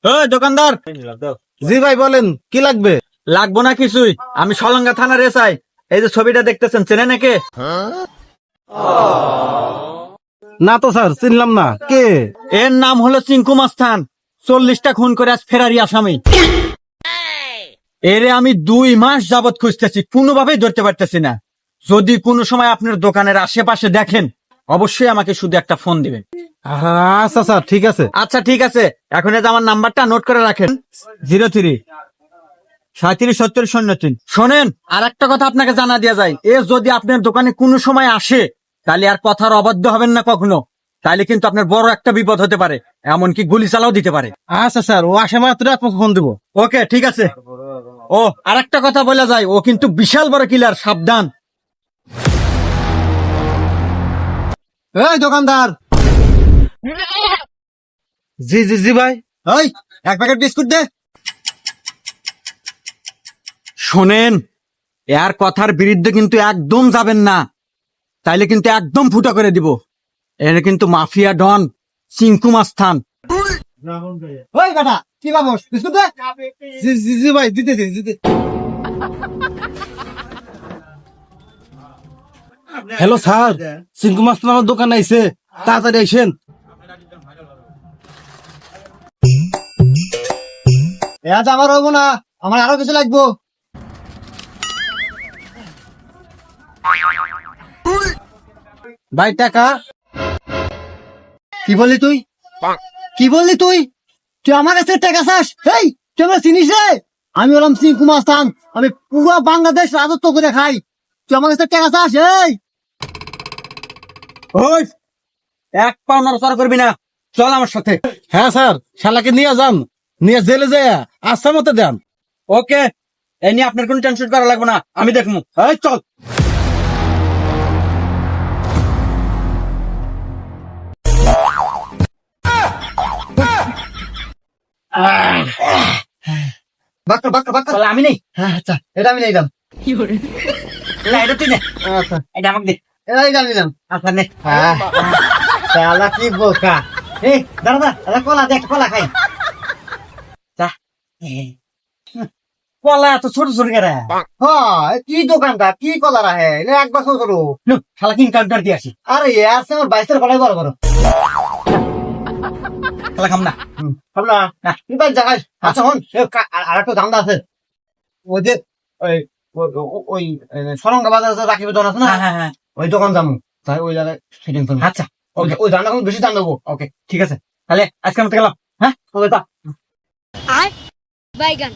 দোকানদার। জি ভাই বলেন, কি লাগবে? লাগবো না কিছুই, আমি সলঙ্গা থানার এসআই। এই যে ছবিটা দেখতেছেন, চেনে নাকি? না তো স্যার, চিনলাম না। কে? এর নাম হলো চিঙ্কু মাস্তান। 40টা খুন করে আজ ফেরারি আসামি। এরে আমি 2 মাস যাবত খুঁজতেছি, কোনোভাবেই ধরতে পারতেছি না। যদি কোনো সময় আপনার দোকানের আশেপাশে দেখেন, অবশ্যই আমাকে শুধু একটা ফোন দিবেন। আচ্ছা স্যার, ঠিক আছে। আচ্ছা ঠিক আছে, এখন এই যে আমার নাম্বারটা নোট করে রাখেন, 03-3770-03। শোনেন, আর একটা কথা আপনাকে জানা দেওয়া যায়, এ যদি আপনার দোকানে কোনো সময় আসে, তাহলে আর কথার অবাধ্য হবেন না কখনো। তাহলে কিন্তু আপনার বড় একটা বিপদ হতে পারে, এমনকি গুলি চালাও দিতে পারে। আচ্ছা স্যার, ও আসে মাত্র আপনাকে ফোন দেবো। ওকে ঠিক আছে। ও আর একটা কথা বলা যায়, ও কিন্তু বিশাল বড় কিলার, সাবধান। এই দোকানদার। জি জি জি ভাই। ওই 1 প্যাকেট বিস্কুট দে। শোনেন, এর কথার বিরুদ্ধে কিন্তু একদম যাবেন না, তাইলে কিন্তু একদম ফুটা করে দিব। এর কিন্তু মাফিয়া ডন চিঙ্কু মাস্তান। ওই বেটা, কি ভাবস? বিস্কুট দে। জি জি জি ভাই, দিতে দিতে। হ্যালো স্যার, চিঙ্কু মাস্টার আমার দোকানে আইছে, তাড়াতাড়ি আইসেন। আজ আমার হবো না, আমার আরো কিছু লাগবো। ভাই টাকা। কি বললি তুই? কি বললি তুই? তুই আমার কাছে টাকা চাস? এই তুই আমার চিনিস রে? আমি হলাম চিঙ্কু মাস্তান, আমি পুরো বাংলাদেশ রাজত্ব করে খাই। তুই আমার কাছে টাকা চাস? এই ওই, 1 পাও নড়াচড়া করবি না, চল আমার সাথে। হ্যাঁ স্যার, শালাকে নিয়ে যান, নিয়ে জেলে যায় আস্থা মতো দেন। ওকে, এই নিয়ে আপনার কোনো টেনশন করা লাগবে না, আমি দেখবো। এই চল। বাক্কা বাক্কা বাক্কা। চল, আমি নেই। হ্যাঁ আচ্ছা, এটা আমি নিলাম। না, এটা তুই নে, আচ্ছা, এটা আমাকে দে। এটা নিলাম। আচ্ছা নে। শালা কি বোকা। এই দাদা, দাদা কলা দে, একটা কলা খাই। যা। কলা এত ছোট ছোট কেরা? হ্যাঁ, কি দোকানটা, কি কলা রাহে, এটা এক বছর করো। শালা কিন কাউন্টার দিয়ে আসি। আরে আছে আমার 22 কলাই বড় বড়। শালা খাম না। ভাবলা না। তুই বাই জায়গায়। আচ্ছা হন, আর একটা ধান্দা আছে। ওই যে ওই ওই সরঙ্গা বাজার রাখিবে দোকান আছে না, হ্যাঁ হ্যাঁ। ওই দোকান যাবো, তাই ওই জায়গায় সেটিং করবো। আচ্ছা ওই ধান্দা বেশি দাম দেবো। ওকে ঠিক আছে, তাহলে আজকে আমি গেলাম। হ্যাঁ, আর বাইগান